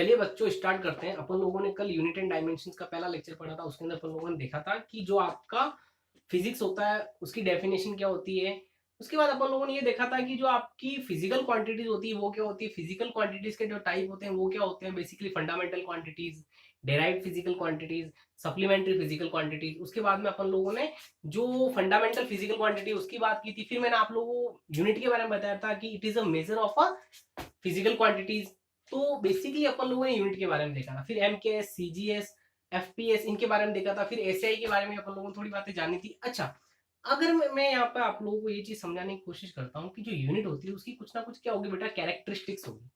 चलिए बच्चों स्टार्ट करते हैं। अपन लोगों ने कल यूनिट एंड डायमेंशंस का पहला लेक्चर पढ़ा था। उसके अंदर अपन लोगों ने देखा था कि जो आपका फिजिक्स होता है उसकी डेफिनेशन क्या होती है। उसके बाद अपन लोगों ने ये देखा था कि जो आपकी फिजिकल क्वांटिटीज होती है वो क्या होती है। फिजिकल क्वांटिटीज के जो टाइप होते हैं वो क्या होते हैं, basically fundamental quantities, derived physical quantities, supplementary physical quantities. उसके बाद में अपन लोगों ने जो फंडामेंटल फिजिकल क्वांटिटी उसकी बात की थी। फिर मैंने आप लोगों को यूनिट के बारे में बताया था कि it is a measure of a physical quantities. तो बेसिकली अपन लोगों ने यूनिट के बारे में देखा था। फिर M K S, C G S, F P S, इनके बारे में देखा था। फिर एसआई के बारे में अपन लोगों ने थोड़ी बातें जानी थी। अच्छा, अगर मैं यहाँ पे आप लोगों को ये चीज समझाने की कोशिश करता हूँ कि जो यूनिट होती है उसकी कुछ ना कुछ क्या होगी बेटा, कैरेक्टरिस्टिक्स होगी।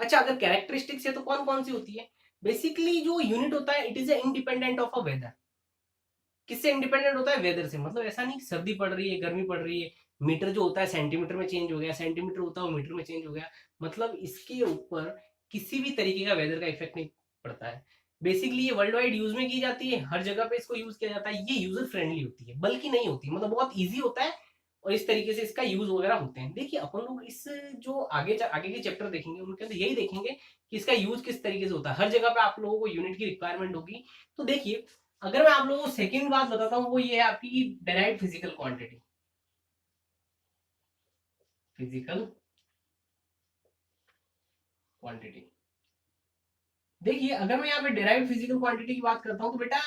अच्छा, अगर कैरेक्टरिस्टिक्स है तो कौन कौन सी होती है। बेसिकली जो यूनिट होता है it is independent of a whether. किससे इंडिपेंडेंट होता है, वेदर से। मतलब ऐसा नहीं सर्दी पड़ रही है, गर्मी पड़ रही है, मीटर जो होता है सेंटीमीटर में चेंज हो गया, सेंटीमीटर होता है वो मीटर में चेंज हो गया। मतलब इसके ऊपर किसी भी तरीके का वेदर का इफेक्ट नहीं पड़ता है। बेसिकली ये वर्ल्ड वाइड यूज में की जाती है, हर जगह पे इसको यूज किया जाता है। ये यूजर फ्रेंडली होती है, बल्कि नहीं होती, मतलब बहुत ईजी होता है और इस तरीके से इसका यूज वगैरह होते हैं। देखिए अपन लोग इस जो आगे के चैप्टर देखेंगे उनके अंदर यही देखेंगे कि इसका यूज किस तरीके से होता है। हर जगह पे आप लोगों को यूनिट की रिक्वायरमेंट होगी। तो देखिए, अगर मैं आप लोगों को सेकंड बात बताता हूँ वो ये है आपकी derived physical quantity. Physical quantity, देखिए अगर मैं यहाँ पे डेराइव्ड फिजिकल क्वांटिटी की बात करता हूँ तो बेटा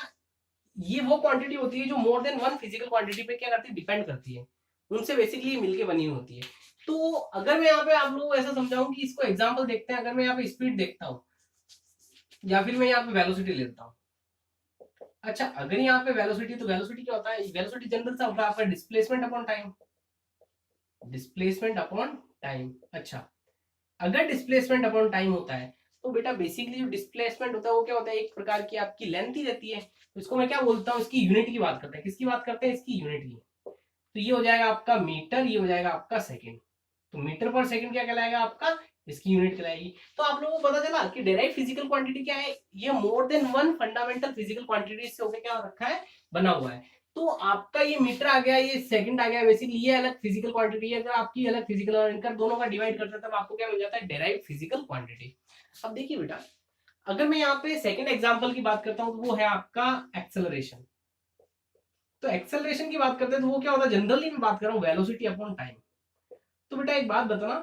ये वो क्वांटिटी होती है जो more than one physical quantity पे क्या करती है, डिपेंड करती है। उनसे बेसिकली मिलके बनी होती है। तो अगर मैं यहाँ पे आप लोगों को ऐसा समझाऊं कि इसको एग्जांपल देखते हैं। अगर मैं यहाँ पे स्पीड देखता हूँ या फिर मैं यहाँ पे वेलोसिटी लेता हूँ। अच्छा, अगर यहाँ पे वेलोसिटी, तो वेलोसिटी क्या होता है, वेलोसिटी जनरल सा होता है आपका displacement upon time. Displacement upon time. अच्छा, अगर डिस्प्लेसमेंट अपॉन टाइम होता है तो बेटा बेसिकली जो डिस्प्लेसमेंट होता है वो क्या होता है, एक प्रकार की आपकी लेंथ ही रहती है। तो इसको मैं क्या बोलता हूँ, इसकी यूनिट की बात करते हैं। किसकी बात करते हैं, इसकी यूनिट की। तो ये हो जाएगा आपका मीटर, ये हो जाएगा आपका सेकंड। तो मीटर पर सेकंड क्या कहलाएगा आपका, इसकी यूनिट कहलाएगी। तो आप लोगों को पता चला कि डेराइव फिजिकल क्वांटिटी क्या है, ये more than one fundamental physical quantity से होकर क्या रखा है, बना हुआ है। तो आपका ये मीटर आ गया, ये सेकंड आ गया, बेसिकली ये अलग फिजिकल क्वांटिटी है। अगर आपकी अलग फिजिकल और इनका दोनों का डिवाइड करते हैं तब आपको क्या मिल जाता है, डेराइव फिजिकल क्वांटिटी। अब देखिए बेटा, अगर मैं यहाँ पे सेकंड एग्जांपल की बात करता हूँ तो वो है आपका एक्सेलरेशन। तो एक्सेलरेशन की बात करते हैं तो वो क्या होता है, जनरली मैं बात कर रहा हूँ वेलोसिटी अपॉन टाइम। तो बेटा एक बात बताना,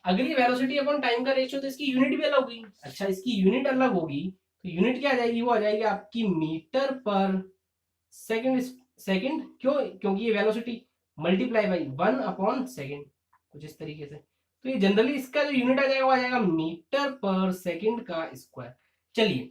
अगर ये वेलोसिटी अपॉन टाइम का रेशियो तो इसकी यूनिट भी अलग होगी। अच्छा, इसकी यूनिट अलग होगी तो यूनिट क्या आ जाएगी, वो आ जाएगी आपकी मीटर पर सेकंड। सेकंड क्यों, क्योंकि ये velocity multiply by one upon second, कुछ इस तरीके से। तो ये जनरली इसका जो यूनिट आ जाएगा वो आ जाएगा मीटर पर सेकंड का स्क्वायर। चलिए,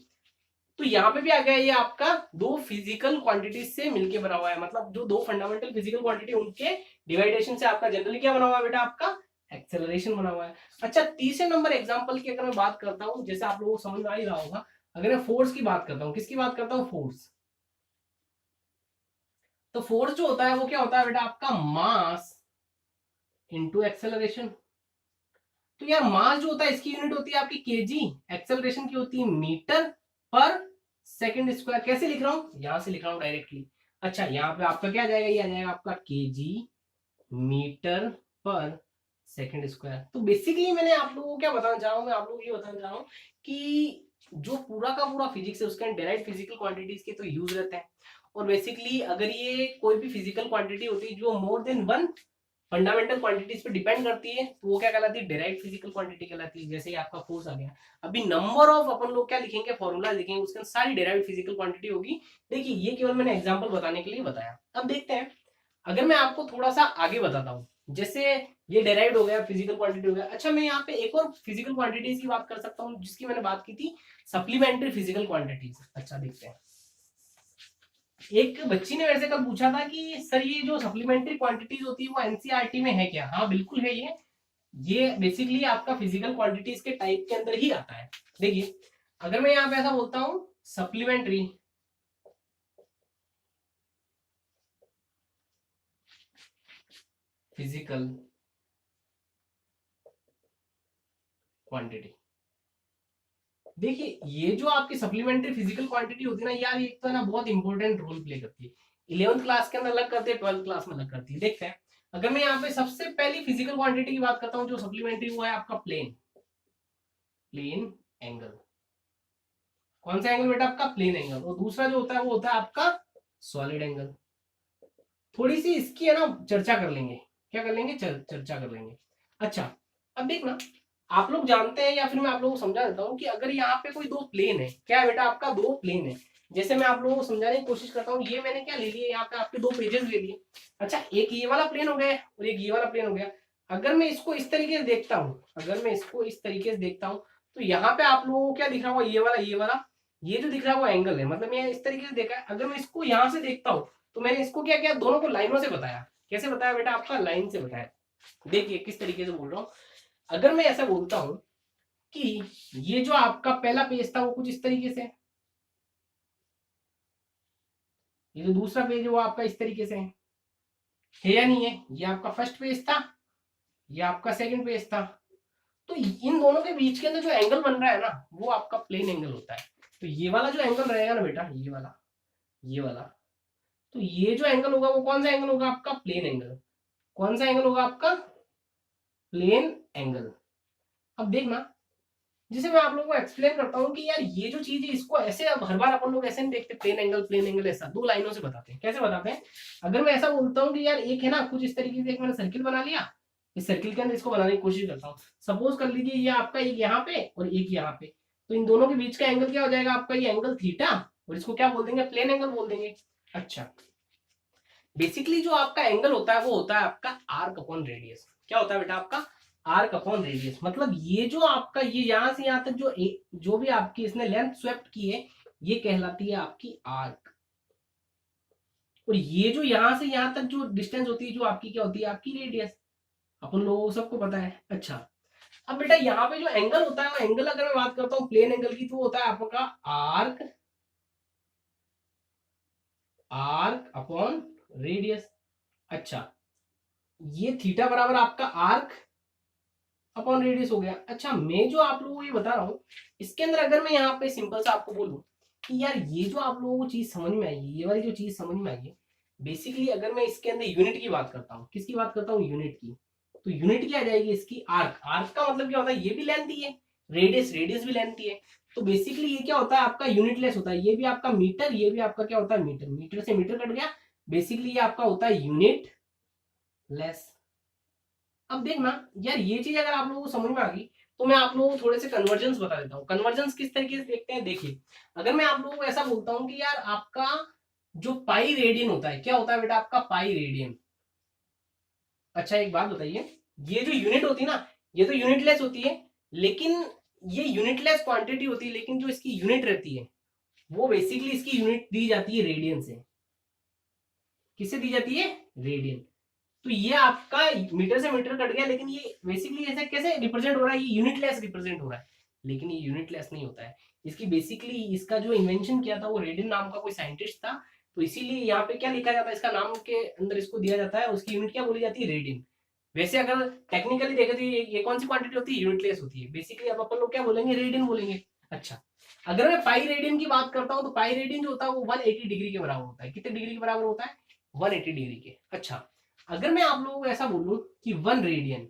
तो यहाँ पे भी आ गया, ये आपका दो फिजिकल क्वांटिटीज से मिलके बना हुआ है। मतलब जो दो फंडामेंटल फिजिकल क्वांटिटी उनके डिवाइडेशन से आपका जनरली क्या बना हुआ है बेटा, आपका एक्सेलरेशन बना हुआ है। अच्छा, तीसरे नंबर एग्जांपल की अगर मैं बात करता हूँ, जैसे आप लोगों को समझ में आ ही रहा होगा, अगर मैं फोर्स की बात करता हूँ, किसकी बात करता हूँ, फोर्स। तो फोर्स जो होता है वो क्या होता है बेटा, आपका मास इंटू एक्सेलरेशन। तो यार मास जो होता है इसकी यूनिट होती है आपकी केजी, एक्सेलरेशन की होती है मीटर पर सेकंड स्क्वायर। कैसे लिख रहा हूं, यहां से लिख रहा हूं डायरेक्टली। अच्छा, यहाँ पे आपका क्या आ जाएगा, ये आ जाएगा आपका केजी मीटर पर सेकंड स्क्वायर। तो बेसिकली मैंने आप लोगों को क्या बताना चाह रहा हूं, मैं आप लोगों को ये बताना चाह रहा हूं कि जो पूरा का पूरा फिजिक्स है उसके डायरेक्ट फिजिकल क्वांटिटीज के तो यूज रहते हैं। और बेसिकली अगर ये कोई भी फिजिकल क्वांटिटी होती है जो more than one fundamental quantities पे डिपेंड करती है तो वो क्या कहलाती है, डायरेक्ट फिजिकल क्वांटिटी कहलाती है। जैसे ही आपका फोर्स आ गया, अभी नंबर ऑफ अपन लोग क्या लिखेंगे, फॉर्मूला लिखेंगे, उसके अंदर सारी डायरेक्ट फिजिकल क्वांटिटी होगी। देखिए ये केवल मैंने एग्जांपल बताने के लिए बताया। अब देखते हैं, अगर मैं आपको थोड़ा सा आगे बताता हूँ, जैसे ये डेराइव्ड हो गया, फिजिकल क्वांटिटी हो गया। अच्छा, मैं यहाँ पे एक और फिजिकल क्वांटिटीज की बात कर सकता हूँ जिसकी मैंने बात की थी, सप्लीमेंट्री फिजिकल क्वांटिटीज। अच्छा देखते हैं, एक बच्ची ने मेरे से कल पूछा था कि सर ये जो सप्लीमेंट्री क्वांटिटीज होती है वो एनसीईआरटी में है क्या। हाँ बिल्कुल है, ये बेसिकली आपका फिजिकल क्वांटिटीज के टाइप के अंदर ही आता है। देखिए, अगर मैं यहाँ पे ऐसा बोलता हूं सप्लीमेंट्री फिजिकल क्वांटिटी, देखिए ये जो आपकी सप्लीमेंट्री फिजिकल क्वांटिटी होती है ना यार, एक तो है ना बहुत इंपॉर्टेंट रोल प्ले करती है। 11th क्लास के अंदर अलग करती है, 12th क्लास में अलग करती है। देखते हैं, अगर मैं यहाँ पे सबसे पहली फिजिकल क्वांटिटी की बात करता हूँ जो सप्लीमेंट्री, वो है आपका प्लेन, प्लेन एंगल। कौन सा एंगल बेटा आपका, प्लेन एंगल, और दूसरा जो होता है वो होता है आपका सॉलिड एंगल। थोड़ी सी इसकी है ना चर्चा कर लेंगे, क्या कर लेंगे, चर्चा कर लेंगे। अच्छा अब देखना, आप लोग जानते हैं या फिर मैं आप लोगों को समझा देता हूँ कि अगर यहाँ पे कोई दो प्लेन है, क्या है बेटा आपका, दो प्लेन है। जैसे मैं आप लोगों को समझाने की कोशिश करता हूँ, ये मैंने क्या ले लिया, यहाँ पे आपके दो पेजेस ले लिए। अच्छा एक ये वाला प्लेन हो गया और एक ये वाला प्लेन हो गया। अगर मैं इसको इस तरीके से देखता हूँ, अगर मैं इसको इस तरीके से देखता हूँ, तो यहाँ पे आप लोगों को क्या दिख रहा होगा, ये वाला ये जो दिख रहा है वो एंगल है, मतलब मैं इस तरीके से देखा है। अगर मैं इसको यहाँ से देखता हूँ तो मैंने इसको क्या किया, दोनों को लाइनों से बताया। कैसे बताया बेटा आपका, लाइन से बताया। देखिए किस तरीके से बोल रहा हूँ। अगर मैं ऐसा बोलता हूं कि ये जो आपका पहला पेज था वो कुछ इस तरीके से, ये जो दूसरा पेज है वो आपका इस तरीके से है या नहीं है, ये आपका फर्स्ट पेज था, ये आपका सेकंड पेज था। तो इन दोनों के बीच के अंदर जो एंगल बन रहा है ना वो आपका प्लेन एंगल होता है। तो ये वाला जो एंगल रहेगा ना बेटा, ये वाला, तो ये जो एंगल होगा वो कौन सा एंगल होगा आपका, प्लेन एंगल। कौन सा एंगल होगा आपका, प्लेन एंगल। अब देखना, जिसे मैं आप लोगों को एक्सप्लेन करता हूँ कि यार ये जो चीज है इसको ऐसे, अब हर बार अपन लोग ऐसे नहीं देखते प्लेन एंगल ऐसा दो लाइनों से बताते हैं। कैसे बताते हैं, अगर मैं ऐसा बोलता हूँ कि यार एक है ना कुछ इस तरीके से, एक मैंने सर्किल बना लिया, इस सर्किल के अंदर इसको बनाने की कोशिश करता हूँ। सपोज कर लीजिए ये आपका एक यहाँ पे और एक यहाँ पे, तो इन दोनों के बीच का एंगल क्या हो जाएगा आपका, ये एंगल थीटा, और इसको क्या बोल देंगे, प्लेन एंगल बोल देंगे। अच्छा बेसिकली जो आपका एंगल होता है वो होता है आपका आर्क अपॉन रेडियस। क्या होता है बेटा आपका, आर्क अपॉन रेडियस। मतलब ये जो आपका, ये यहां से यहां तक जो भी आपकी इसने लेंथ स्वेप्ट की है ये कहलाती है आपकी आर्क। और ये जो यहां से यहां तक जो डिस्टेंस होती है जो आपकी क्या होती है, आपकी रेडियस। अपन लोगों को सबको पता है। अच्छा अब बेटा यहाँ पे जो एंगल होता है वो एंगल, अगर मैं बात करता हूँ प्लेन एंगल की, तो वो होता है आपका आर्क, आर्क अपॉन रेडियस। अच्छा ये थीटा बराबर आपका आर्क अपॉन रेडियस हो गया। अच्छा मैं जो आप लोगों को ये बता रहा हूँ, इसके अंदर अगर मैं यहाँ पे सिंपल सा आपको बोलूं कि यार ये जो आप लोगों को चीज समझ में आई है, ये वाली जो चीज समझ में आई है, बेसिकली अगर मैं इसके अंदर यूनिट की बात करता हूँ, किसकी बात करता हूँ, यूनिट की, तो यूनिट क्या आ जाएगी इसकी, आर्क। आर्क का मतलब क्या होता है, ये भी लेंथ ही है, रेडियस रेडियस भी लेंथ ही है। तो बेसिकली ये क्या होता है आपका, यूनिटलेस होता है। ये भी आपका मीटर, ये भी आपका क्या होता है, मीटर। मीटर से मीटर कट गया, बेसिकली ये आपका होता है यूनिट लेस। अब देखना यार ये चीज अगर आप लोगों को समझ में आ गई, तो मैं आप लोगों को थोड़े से कन्वर्जन बता देता हूँ। कन्वर्जन किस तरीके से देखते हैं, देखिए अगर मैं आप लोगों को ऐसा बोलता हूँ कि यार आपका जो पाई रेडियन होता है, क्या होता है बेटा आपका, पाई रेडियन। अच्छा एक बात बताइए, ये जो यूनिट होती है ना, ये तो यूनिटलेस होती है, लेकिन ये यूनिटलेस क्वांटिटी होती है, लेकिन जो इसकी यूनिट रहती है वो बेसिकली इसकी यूनिट दी जाती है रेडियन से। किससे दी जाती है, रेडियन। तो ये आपका मीटर से मीटर कट गया, लेकिन ये बेसिकली ऐसे कैसे रिप्रेजेंट हो रहा है, ये यूनिटलेस रिप्रेजेंट हो रहा है। लेकिन ये यूनिटलेस नहीं होता है। इसकी बेसिकली इसका जो इन्वेंशन किया था वो रेडियन नाम का कोई साइंटिस्ट था, तो इसीलिए यहाँ पे क्या लिखा जाता है, इसका नाम के अंदर इसको दिया जाता है, उसकी यूनिट क्या बोली जाती है, रेडियन। वैसे अगर टेक्निकली देखे तो ये कौन सी क्वांटिटी होती है, यूनिटलेस होती है। बेसिकली अब अपन लोग क्या बोलेंगे, रेडियन बोलेंगे। अच्छा अगर मैं पाई रेडियन की बात करता हूँ, तो पाई रेडियन जो होता है वो 180 डिग्री के बराबर होता है। कितने डिग्री के बराबर होता है, 180 डिग्री के। अच्छा अगर मैं आप लोगों को ऐसा बोलूं कि 1 रेडियन,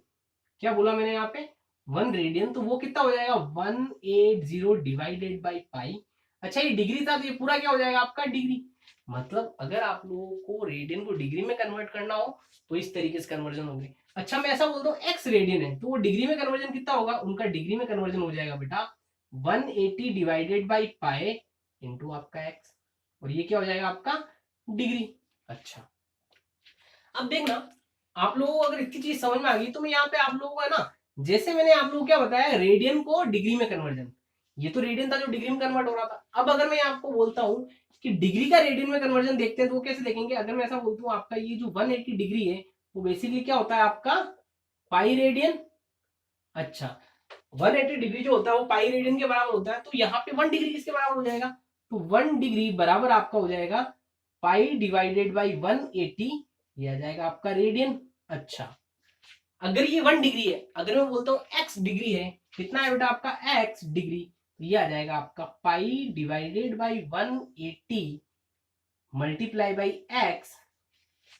क्या बोला मैंने यहाँ पे, 1 रेडियन, तो वो कितना हो जाएगा, 180 डिवाइडेड बाई पाई। अच्छा ये डिग्री था तो ये पूरा क्या हो जाएगा आपका, डिग्री। मतलब अगर आप लोगों को रेडियन को डिग्री में कन्वर्ट करना हो तो इस तरीके से कन्वर्जन होगी। अच्छा मैं ऐसा बोलता हूँ एक्स रेडियन है, तो वो डिग्री में कन्वर्जन कितना होगा, उनका डिग्री में कन्वर्जन हो जाएगा बेटा 180 डिवाइडेड बाई पाई इंटू आपका एक्स, और ये क्या हो जाएगा आपका, डिग्री। अच्छा अब देखना, आप लोगों को अगर इतनी चीज समझ में आ गई, तो मैं यहाँ पे आप लोगों को है ना, जैसे मैंने आप लोगों को क्या बताया, रेडियन को डिग्री में कन्वर्जन, ये तो रेडियन था जो डिग्री में कन्वर्ट हो रहा था। अब अगर मैं आपको बोलता हूँ कि डिग्री का रेडियन में कन्वर्जन देखते हैं, तो वो कैसे देखेंगे, अगर मैं ऐसा बोलता हूँ आपका ये जो 180 डिग्री है वो बेसिकली क्या होता है आपका, पाई रेडियन। अच्छा 180 डिग्री जो होता है वो पाई रेडियन के बराबर होता है, तो यहाँ पे 1 डिग्री किसके बराबर हो जाएगा, तो 1 डिग्री बराबर आपका हो जाएगा पाई डिवाइडेड बाई 180, ये आ जाएगा आपका रेडियन। अच्छा अगर ये 1 डिग्री है, अगर मैं बोलता हूँ एक्स डिग्री है, कितना है बेटा आपका एक्स डिग्री, तो ये आ जाएगा आपका पाई divided by 180 multiply by x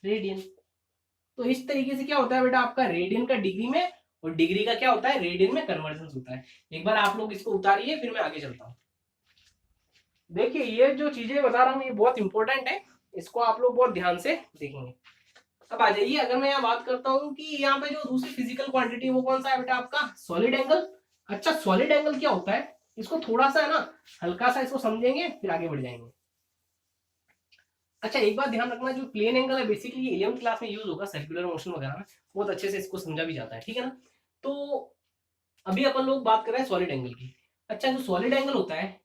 radian. तो इस तरीके से क्या होता है बेटा आपका, रेडियन का डिग्री में और डिग्री का क्या होता है, रेडियन में कन्वर्जन होता है। एक बार आप लोग इसको उतारिए, फिर मैं आगे चलता हूँ। देखिए ये जो चीजें बता रहा हूँ ये बहुत इंपॉर्टेंट है, इसको आप लोग बहुत ध्यान से देखेंगे। अब आ जाइए, अगर मैं यहाँ बात करता हूँ कि यहाँ पे जो दूसरी फिजिकल क्वांटिटी वो कौन सा है बेटा आपका, सॉलिड एंगल। अच्छा सॉलिड एंगल क्या होता है, इसको थोड़ा सा है ना हल्का सा इसको समझेंगे फिर आगे बढ़ जाएंगे। अच्छा एक बात ध्यान रखना, जो प्लेन एंगल है बेसिकली 11th क्लास में यूज होगा सर्कुलर मोशन वगैरह में, बहुत अच्छे से इसको समझा भी जाता है, ठीक है ना। तो अभी अपन लोग बात कर रहे हैं सॉलिड एंगल की। अच्छा जो सॉलिड एंगल होता है,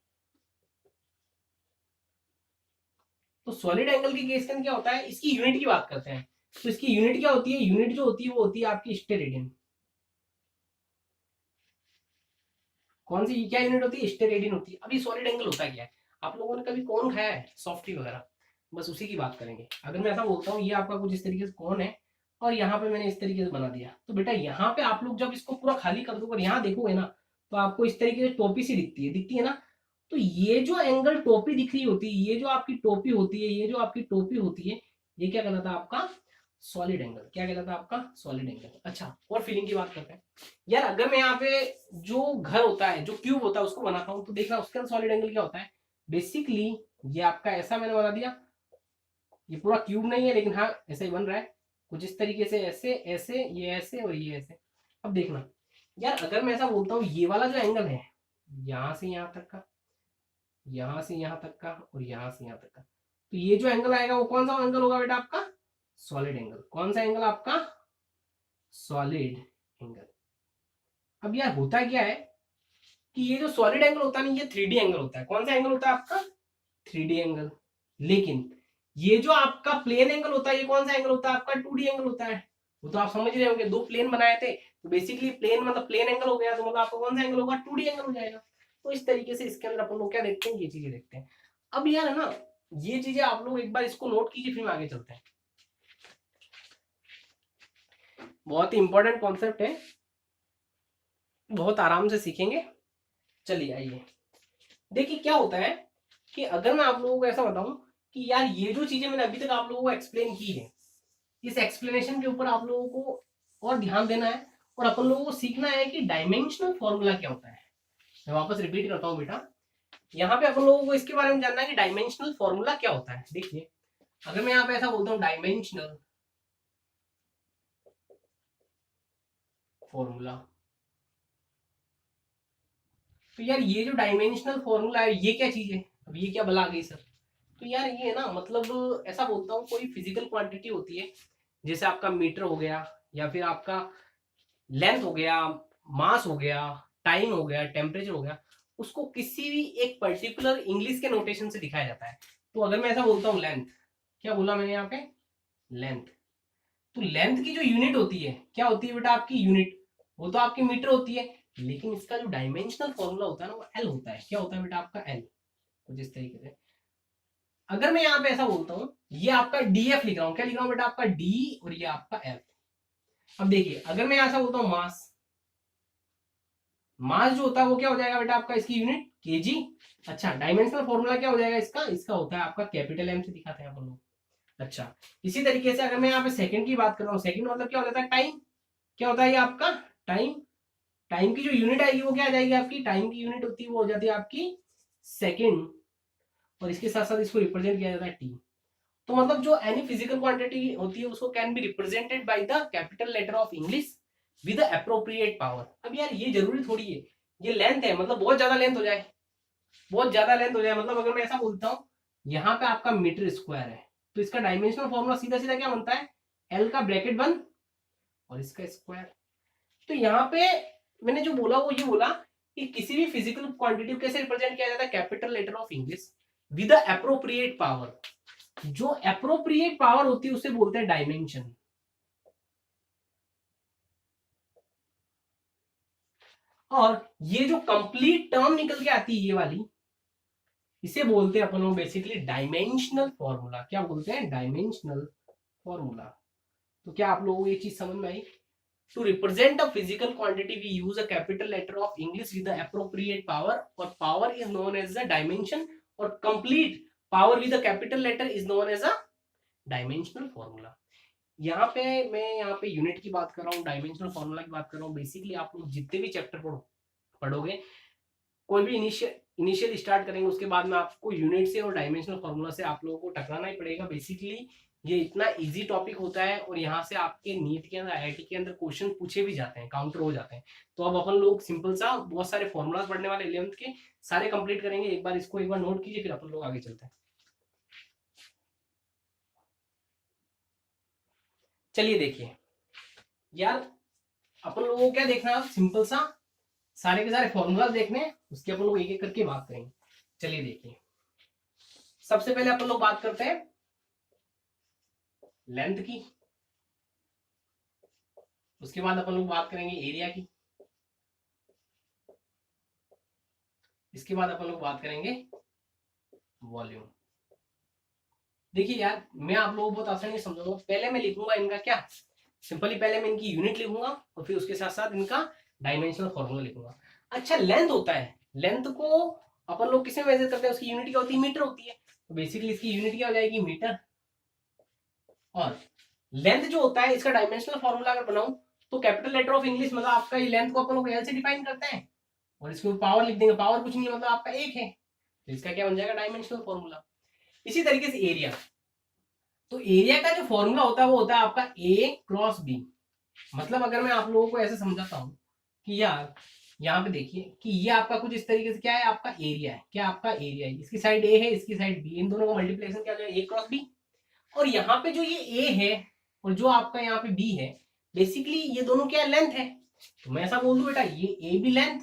तो सॉलिड एंगल के केस के अंदर क्या होता है, इसकी यूनिट की बात करते हैं। तो इसकी यूनिट क्या होती है, यूनिट जो होती है वो होती है आपकी स्टेरेडियन। कौन सी क्या यूनिट होती है, स्टेरेडियन होती है। अभी सॉलिड एंगल होता है क्या है, आप लोगों ने कभी कौन खाया है सॉफ्टी वगैरह, बस उसी की बात करेंगे। अगर मैं ऐसा बोलता हूँ ये आपका कुछ इस तरीके से कौन है और यहाँ पे मैंने इस तरीके से बना दिया, तो बेटा यहाँ पे आप लोग जब इसको पूरा खाली कर दोगे और यहाँ देखोगे ना, तो आपको इस तरीके से टोपी सी दिखती है ना। तो ये जो एंगल टोपी दिख रही होती है, ये जो आपकी टोपी होती है, ये जो आपकी टोपी होती है, ये क्या कहलाता है आपका सॉलिड एंगल। क्या कहलाता है आपका सॉलिड एंगल। अच्छा और फीलिंग की बात करते हैं यार, अगर मैं यहाँ पे जो घर होता है जो क्यूब होता है उसको बनाता हूँ, तो देखना उसके अंदर सॉलिड एंगल क्या होता है। बेसिकली ये आपका ऐसा मैंने बना दिया, ये पूरा क्यूब नहीं है लेकिन हाँ ऐसा ही बन रहा है कुछ इस तरीके से, ऐसे ऐसे ये ऐसे और ये ऐसे। अब देखना यार, अगर मैं ऐसा बोलता हूँ ये वाला जो एंगल है यहाँ से यहाँ तक का, यहाँ से यहाँ तक का और यहाँ से यहाँ तक का, तो ये जो एंगल आएगा वो कौन सा एंगल होगा बेटा आपका, सॉलिड एंगल। कौन सा एंगल आपका, सॉलिड एंगल। अब यार होता क्या है कि ये जो सॉलिड एंगल होता है ना, ये 3D एंगल होता है। कौन सा एंगल होता है आपका, 3D एंगल। लेकिन ये जो आपका प्लेन एंगल होता है ये कौन सा एंगल होता है आपका, 2D एंगल होता है। वो तो आप समझ रहे होंगे, दो प्लेन बनाए थे तो बेसिकली प्लेन मतलब प्लेन एंगल हो गया, तो मतलब आपका कौन सा एंगल होगा, 2D एंगल हो जाएगा। तो इस तरीके से इसके अंदर अपन लोग क्या देखते हैं, ये चीजें देखते हैं। अब यार है ना, ये चीजें आप लोग एक बार इसको नोट कीजिए फिर आगे चलते हैं। बहुत ही इंपॉर्टेंट कॉन्सेप्ट है, बहुत आराम से सीखेंगे। चलिए आइए देखिए क्या होता है कि अगर मैं आप लोगों को ऐसा बताऊं कि यार ये जो चीजें मैंने अभी तक आप लोगों को एक्सप्लेन की है, इस एक्सप्लेनेशन के ऊपर आप लोगों को और ध्यान देना है और अपन लोगों को सीखना है कि डायमेंशनल फॉर्मूला क्या होता है। मैं वापस रिपीट करता हूँ बेटा, यहाँ पे अपन लोगों को इसके बारे में जानना है कि डायमेंशनल फॉर्मूला क्या होता है। देखिए अगर मैं यहाँ पे ऐसा बोलता हूँ डायमेंशनल फॉर्मूला, तो यार ये जो डायमेंशनल फॉर्मूला है ये क्या चीज है, अब ये क्या बला गई सर। तो यार ये है ना, मतलब ऐसा बोलता हूँ कोई फिजिकल क्वांटिटी होती है, जैसे आपका मीटर हो गया या फिर आपका लेंथ हो गया, मास हो गया, टाइम हो गया, टेम्परेचर हो गया, उसको किसी भी एक पर्टिकुलर इंग्लिश के नोटेशन से दिखाया जाता है। तो अगर मैं ऐसा बोलता हूँ लेंथ, क्या बोला मैंने यहाँ पे, लेंथ। तो लेंथ की जो यूनिट होती है क्या होती है बेटा आपकी यूनिट, वो तो आपकी मीटर होती है, लेकिन इसका जो डायमेंशनल फॉर्मूला होता है ना वो एल होता है। क्या होता है बेटा आपका एल, कुछ इस तरीके से। अगर मैं यहाँ पे ऐसा बोलता हूँ ये आपका डीएफ लिख रहा हूँ, क्या लिख रहा हूँ बेटा आपका डी और ये आपका एफ। अब देखिए अगर मैं ऐसा बोलता हूँ मास, मास जो होता है वो क्या हो जाएगा बेटा आपका, इसकी यूनिट केजी। अच्छा डायमेंशनल फॉर्मूला क्या हो जाएगा इसका, इसका होता है आपका कैपिटल एम से दिखाते हैं अपन लोग। अच्छा इसी तरीके से अगर मैं यहाँ पे सेकंड की बात कर रहा हूँ, सेकंड मतलब क्या हो जाता है टाइम। क्या होता है ये आपका टाइम। टाइम की जो यूनिट आएगी वो क्या आ जाएगी आपकी, टाइम की यूनिट होती है वो हो जाती है आपकी सेकंड, और इसके साथ साथ इसको रिप्रेजेंट किया जाता है टी। तो मतलब जो एनी फिजिकल क्वांटिटी होती है उसको can be represented by the capital letter of English with appropriate power. अब यार ये जरूरी थोड़ी है ये लेंथ है मतलब बहुत ज्यादा लेंथ हो जाए, बहुत ज्यादा लेंथ हो जाए। मतलब अगर मैं ऐसा बोलता हूँ यहाँ पे आपका मीटर स्क्वायर है, तो इसका डायमेंशनल फॉर्मूला सीधा सीधा क्या बनता है, एल का ब्रैकेट बंद और इसका स्क्वायर। तो यहाँ पे मैंने जो बोला वो ये बोला कि किसी भी फिजिकल क्वांटिटी को कैसे रिप्रेजेंट किया जाता है, capital letter of English with appropriate power. जो अप्रोप्रिएट पावर होती है उसे बोलते हैं डायमेंशन। और ये जो कंप्लीट टर्म निकल के आती है ये वाली, इसे बोलते हैं अपन लोग बेसिकली डायमेंशनल फॉर्मूला। क्या बोलते हैं, डायमेंशनल फॉर्मूला। तो क्या आप लोगों को ये चीज समझ में आई, to represent a physical quantity we use a capital letter of English with appropriate power, और power is known as the dimension, और complete power with a capital letter is known as a dimensional formula. यहाँ पे मैं यहाँ पे unit की बात कर रहा हूँ, डायमेंशनल फॉर्मूला की बात कर रहा हूँ। बेसिकली आप लोग जितने भी चैप्टर पढ़ोगे, कोई भी इनिशियल स्टार्ट करेंगे उसके बाद में आपको यूनिट से और डायमेंशनल फॉर्मूला से आप लोगों को टकराना ही पड़ेगा। बेसिकली ये इतना इजी टॉपिक होता है और यहाँ से आपके नीट के अंदर आईआईटी के अंदर क्वेश्चन पूछे भी जाते हैं, काउंटर हो जाते हैं। तो अब अपन लोग सिंपल सा बहुत सारे फॉर्मूलाज पढ़ने वाले 11th के सारे कंप्लीट करेंगे। एक बार इसको एक बार नोट कीजिए, फिर अपन लोग आगे चलते हैं। चलिए देखिए यार, अपन लोगों को क्या देखना है, सिंपल सा सारे के सारे फॉर्मूलाज देखने हैं, उसके अपन लोग एक एक करके बात करेंगे। चलिए देखिए, सबसे पहले अपन लोग बात करते हैं लेंथ की, उसके बाद अपन लोग बात करेंगे एरिया की, इसके बाद अपन लोग बात करेंगे वॉल्यूम। देखिए यार, मैं आप लोगों को बहुत आसानी से समझाऊंगा। पहले मैं लिखूंगा इनका क्या, सिंपली पहले मैं इनकी यूनिट लिखूंगा और फिर उसके साथ साथ इनका डायमेंशनल फॉर्मूला लिखूंगा। अच्छा, लेंथ होता है, लेंथ को अपन लोग किसमें मेजर करते हैं, उसकी यूनिट क्या होती है, मीटर होती है। तो बेसिकली इसकी यूनिट क्या हो जाएगी, मीटर। और लेंथ जो होता है, इसका डायमेंशनल फॉर्मूला अगर बनाऊं तो कैपिटल लेटर ऑफ इंग्लिश, मतलब आपका ये लेंथ को अपन लोग एल से डिफाइन करते हैं और इसको पावर लिख देंगे। पावर कुछ नहीं है, मतलब आपका एक है, तो इसका क्या बन जाएगा, डायमेंशनल फॉर्मूला। इसी तरीके से एरिया, तो एरिया का जो फॉर्मूला होता है वो होता है आपका ए क्रॉस बी। मतलब अगर मैं आप लोगों को ऐसे समझाता हूं कि यार यहाँ पे देखिए कि ये आपका कुछ इस तरीके से क्या है, आपका एरिया है, क्या आपका एरिया है, इसकी साइड ए है, इसकी साइड बी, इन दोनों का मल्टीप्लिकेशन क्या हो जाएगा, ए क्रॉस बी। और यहाँ पे जो ये ए है और जो आपका यहाँ पे बी है, बेसिकली ये दोनों क्या लेंथ है। तो मैं ऐसा बोल दूं बेटा, ये ए भी लेंथ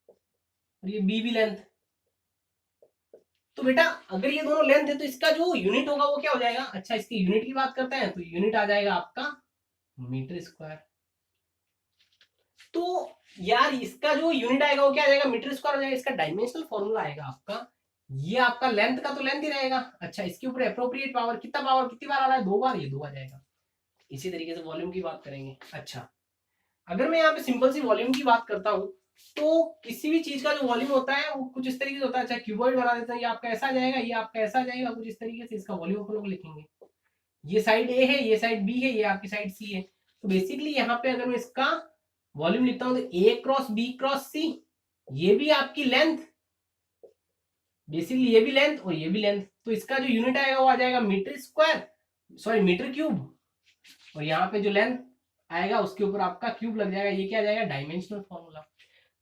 और ये बी भी लेंथ। तो बेटा अगर ये दोनों लेंथ है तो इसका जो यूनिट होगा वो क्या हो जाएगा। अच्छा, इसकी यूनिट की बात करते हैं तो यूनिट आ जाएगा आपका मीटर स्क्वायर। तो यार इसका जो यूनिट आएगा वो क्या आ जाएगा, मीटर स्क्वायर हो जाएगा। इसका डायमेंशनल फॉर्मूला आएगा आपका, ये आपका लेंथ का तो लेंथ ही रहेगा। अच्छा, इसके ऊपर एप्रोप्रिएट पावर, कितना पावर कितनी बार आ रहा है, 2 बार, ये 2 आ जाएगा। इसी तरीके से वॉल्यूम की बात करेंगे। अच्छा, अगर मैं यहाँ पे सिंपल सी वॉल्यूम की बात करता हूँ तो किसी भी चीज का जो वॉल्यूम होता है वो कुछ इस तरीके से होता है। अच्छा, क्यूबॉइड बना देते हैं, ये आपका ऐसा जाएगा, ये आपका ऐसा जाएगा, कुछ इस तरीके से इसका वॉल्यूम अपन लोग लिखेंगे। ये साइड ए है, ये साइड बी है, ये आपकी साइड सी है। तो बेसिकली यहाँ पे अगर मैं इसका वॉल्यूम लिखता हूँ तो ए क्रॉस बी क्रॉस सी, ये भी आपकी लेंथ, बेसिकली ये भी लेंथ और ये भी लेंथ। तो इसका जो यूनिट आएगा वो आ जाएगा metre square, sorry metre cube, और यहाँ पे जो लेंथ आएगा उसके ऊपर आपका क्यूब लग जाएगा, ये क्या आ जाएगा, डायमेंशनल फॉर्मूला।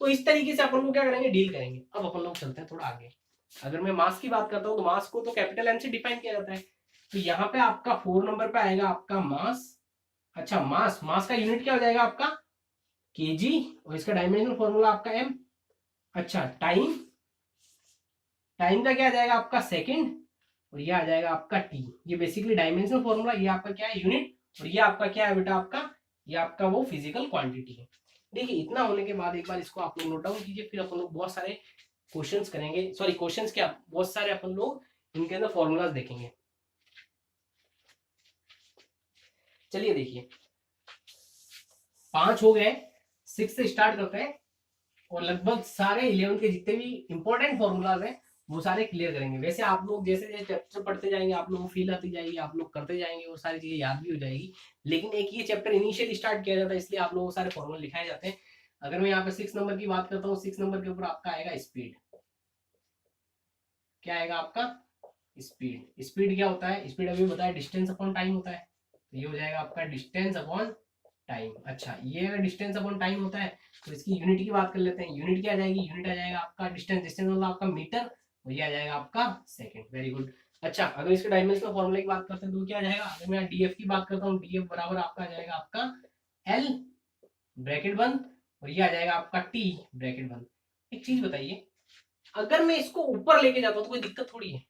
तो इस तरीके से अपन लोग क्या करेंगे, डील करेंगे। अब अपन लोग चलते हैं थोड़ा आगे। अगर मैं मास की बात करता हूँ तो मास को तो कैपिटल एम से डिफाइन किया जाता है। तो यहाँ पे आपका 4 नंबर पे आएगा आपका मास। अच्छा, मास का यूनिट क्या हो जाएगा आपका केजी और इसका डायमेंशनल फॉर्मूला आपका एम। अच्छा, टाइम का क्या आ जाएगा आपका सेकंड और ये आ जाएगा आपका टी। ये बेसिकली डायमेंशनल फॉर्मूला, ये आपका क्या है यूनिट, और ये आपका क्या है बेटा, आपका ये आपका वो फिजिकल क्वांटिटी है। देखिए इतना होने के बाद एक बार इसको आप लोग नोट डाउन कीजिए, फिर अपन लोग बहुत सारे क्वेश्चंस करेंगे, सॉरी क्वेश्चंस क्या, बहुत सारे अपन लोग इनके अंदर फॉर्मूलाज देखेंगे। चलिए देखिए, 5 हो गए, 6 से स्टार्ट करते हैं और लगभग सारे 11 के जितने भी इंपॉर्टेंट फॉर्मूलाज हैं वो सारे क्लियर करेंगे। वैसे आप लोग जैसे जैसे चैप्टर पढ़ते जाएंगे आप लोगों को फील आती जाएगी, आप लोग करते जाएंगे, वो सारी चीजें याद भी हो जाएगी। लेकिन एक ये चैप्टर इनिशियली स्टार्ट किया जाता है, इसलिए आप लोगों को सारे फॉर्मूले लिखाए जाते हैं। अगर मैं यहाँ पे 6 नंबर की बात करता हूँ, 6 नंबर के ऊपर आपका आएगा स्पीड। क्या आएगा आपका, स्पीड। स्पीड क्या होता है, स्पीड अभी बताया डिस्टेंस अपॉन टाइम होता है, तो ये हो जाएगा आपका डिस्टेंस अपॉन टाइम। अच्छा, ये अगर डिस्टेंस अपॉन टाइम होता है तो इसकी यूनिट की बात कर लेते हैं। यूनिट क्या आ जाएगी, यूनिट आ जाएगा आपका डिस्टेंस, डिस्टेंस मतलब आपका मीटर, और ये आ जाएगा आपका सेकंड। Very good. अच्छा, अगर इसके डायमेंशनल फॉर्मूले की बात करते हैं तो क्या आ जाएगा, अगर मैं डीएफ की बात करता हूँ, डीएफ बराबर आपका आ जाएगा आपका एल ब्रैकेट बंद और ये आ जाएगा आपका टी ब्रैकेट बंद। एक चीज बताइए, अगर मैं इसको ऊपर लेके जाता हूँ तो कोई दिक्कत थोड़ी है।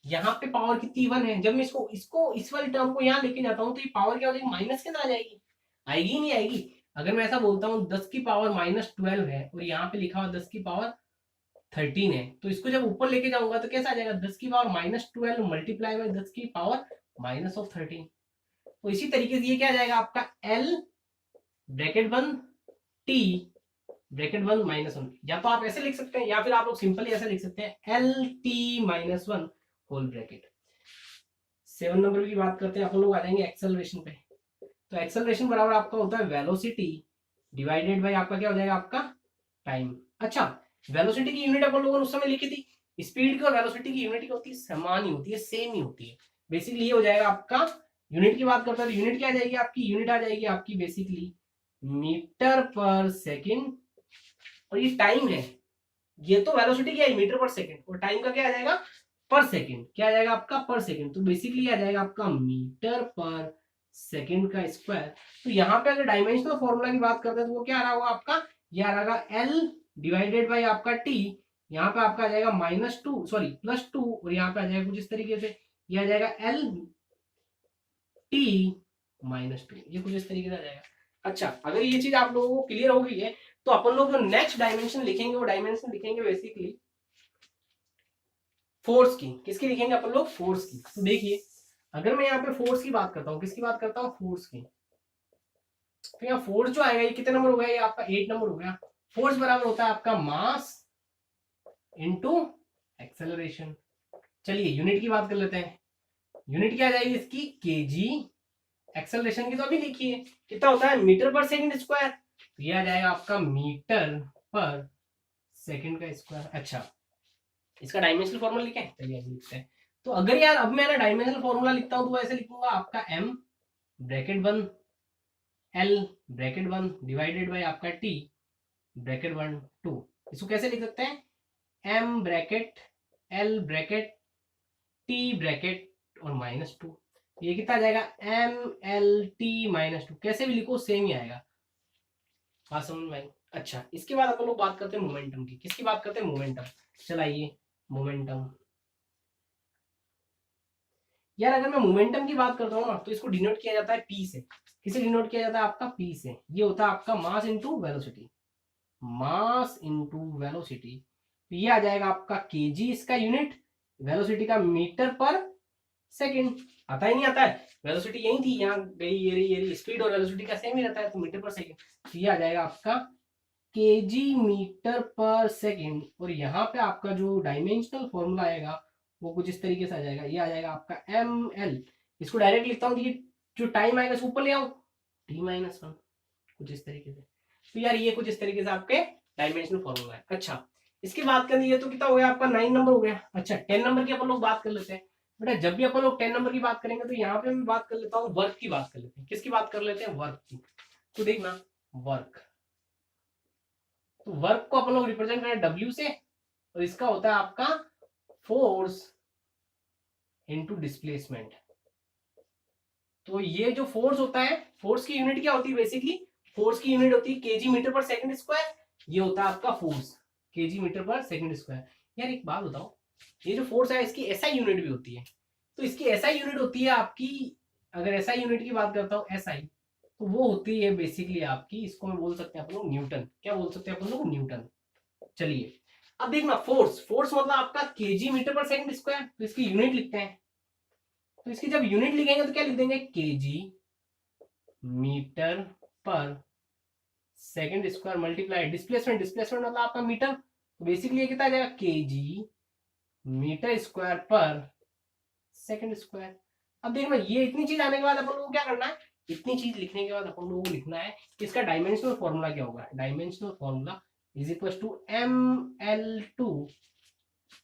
यहाँ पे पावर कितनी 1 है, जब मैं इसको इसको इस वाली टर्म को यहाँ लेके जाता हूँ तो ये पावर क्या हो जाएगी, माइनस के अंदर आ जाएगी, आएगी नहीं आएगी। अगर मैं ऐसा बोलता हूँ 10 की पावर -12 है और यहाँ पे लिखा हुआ 10 की पावर 13 है, तो इसको जब ऊपर लेके जाऊंगा तो कैसा आ जाएगा, 10 की पावर -12 मल्टीप्लाई बाय 10 की पावर -13। तो इसी तरीके से ये क्या आ जाएगा आपका एल ब्रैकेट बंद टी ब्रैकेट बंद -1। या तो आप ऐसे लिख सकते हैं या फिर आप लोग सिंपली ऐसे लिख सकते हैं L T -1 whole bracket. 7 number की बात करते हैं, अपन लोग आ जाएंगे एक्सेलरेशन पे। तो एक्सेलरेशन बराबर आपका होता है वेलोसिटी डिवाइडेड बाय आपका क्या हो जाएगा, आपका टाइम। अच्छा, वेलोसिटी की यूनिट अपन लोगों ने उस समय लिखी थी, स्पीड की और वेलोसिटी की यूनिट क्या होती है, समान ही होती है, सेम ही होती है। बेसिकली ये हो जाएगा आपका, यूनिट की बात करता है तो यूनिट क्या आ जाएगी आपकी, यूनिट आ जाएगी आपकी बेसिकली मीटर पर सेकेंड, और ये टाइम है, ये तो वेलोसिटी क्या है मीटर पर सेकेंड, और टाइम का क्या आ जाएगा पर सेकेंड, क्या आ जाएगा आपका पर सेकेंड, तो बेसिकली आ जाएगा आपका मीटर पर सेकेंड का स्क्वायर। तो यहाँ पे अगर डायमेंशनल फॉर्मूला की बात करते हैं तो वो क्या आ रहा होगा आपका, ये आ रहा होगा एल डिवाइडेड बाई आपका टी, यहाँ पे आपका आ जाएगा -2 सॉरी +2, और यहाँ पे आ जाएगा कुछ इस तरीके से, ये आ जाएगा एल टी -2, ये कुछ इस तरीके से आ जाएगा। अच्छा, अगर ये चीज आप लोगों को क्लियर हो गई है तो अपन लोग जो नेक्स्ट डायमेंशन लिखेंगे वो डायमेंशन लिखेंगे बेसिकली फोर्स की, किसकी लिखेंगे अपन लोग, फोर्स की। तो देखिए अगर मैं यहाँ पे फोर्स की बात करता हूँ, किसकी बात करता हूँ, फोर्स की, तो यहाँ फोर्स जो आएगा ये कितने नंबर हो गया, ये आपका 8 नंबर हो गया। फोर्स बराबर होता है आपका मास इनटू एक्सेलरेशन। चलिए यूनिट की बात कर लेते हैं, यूनिट क्या आ जाएगी इसकी, केजी, एक्सेलरेशन की तो अभी लिखिए कितना होता है, मीटर पर सेकंड स्क्वायर, तो ये आ जाएगा आपका मीटर पर सेकंड का स्क्वायर। अच्छा, इसका डायमेंशनल फॉर्मूला लिखें, चलिए अभी लिखते हैं। तो अगर यार अब मैं ना डायमेंशनल फॉर्मूला लिखता हूं तो ऐसे लिखूंगा आपका m bracket 1 l bracket 1 divided by आपका t ब्रैकेट 1 2। इसको कैसे लिख सकते हैं, m bracket l bracket t bracket और -2, ये कितना आ जाएगा m l t -2, कैसे भी लिखो सेम ही आएगा, बात समझ में आई। अच्छा, इसके बाद अपन लोग बात करते हैं मोमेंटम की, किसकी बात करते हैं, मोमेंटम। चलाइए मोमेंटम, यार अगर मैं मोमेंटम की बात करता हूँ ना तो इसको डिनोट किया जाता है पी से, किसे डिनोट किया जाता है आपका पी से, ये होता है आपका mass into velocity, mass into velocity, तो ये आ जाएगा आपका केजी इसका यूनिट, वेलोसिटी का मीटर पर सेकंड, आता ही नहीं आता है, वेलोसिटी यही थी, यहाँ गई ये रही स्पीड और वेलोसिटी का सेम ही रहता है, तो मीटर पर सेकंड, तो ये आ जाएगा आपका केजी मीटर पर सेकंड, और यहाँ पे आपका जो डायमेंशनल फॉर्मूला आएगा वो कुछ इस तरीके से आ जाएगा, ये आ जाएगा आपका एम एल, इसको डायरेक्ट लिखता हूँ, जो टाइम आएगा इसको ऊपर ले आओ t-1, कुछ इस तरीके से। तो यार ये कुछ इस तरीके से आपके डायमेंशनल फॉर्मूला है। अच्छा, इसकी बात करें ये तो कितना हो गया आपका 9 नंबर हो गया। अच्छा, 10 नंबर की अपन लोग बात कर लेते हैं। बेटा जब भी अपन लोग 10 नंबर की बात करेंगे तो यहाँ पे मैं बात कर लेता हूँ वर्क की, बात कर लेते हैं, किसकी बात कर लेते हैं, वर्क की। तो देखना वर्क, तो वर्क को अपन लोग रिप्रेजेंट करें W से, और इसका होता है आपका फोर्स इनटू डिस्प्लेसमेंट। तो ये जो फोर्स होता है, फोर्स की यूनिट क्या होती है बेसिकली, फोर्स की यूनिट होती है केजी मीटर पर सेकंड स्क्वायर, ये होता है आपका फोर्स केजी मीटर पर सेकंड स्क्वायर। यार एक बात बताओ, ये जो फोर्स है इसकी एसआई यूनिट भी होती है, तो इसकी एसआई यूनिट होती है आपकी, अगर एसआई यूनिट की बात करता हूँ एसआई, तो वो होती है बेसिकली आपकी, इसको मैं बोल सकते हैं अपन लोग न्यूटन, क्या बोल सकते हैं अपन लोग, न्यूटन। चलिए अब देखना फोर्स, फोर्स मतलब आपका केजी मीटर पर सेकंड स्क्वायर, तो इसकी यूनिट लिखते हैं, तो इसकी जब यूनिट लिखेंगे तो क्या लिख देंगे, केजी मीटर पर second square multiply displacement, displacement मतलब आपका मीटर, तो बेसिकली ये कितना आ जाएगा, केजी मीटर स्क्वायर पर सेकंड स्क्वायर। अब देखना ये इतनी चीज आने के बाद अपन लोगों को क्या करना है, इतनी चीज लिखने के बाद अपन लोगों को लिखना है कि इसका डायमेंशनल फॉर्मूला क्या होगा, dimensional formula is equal to ml2,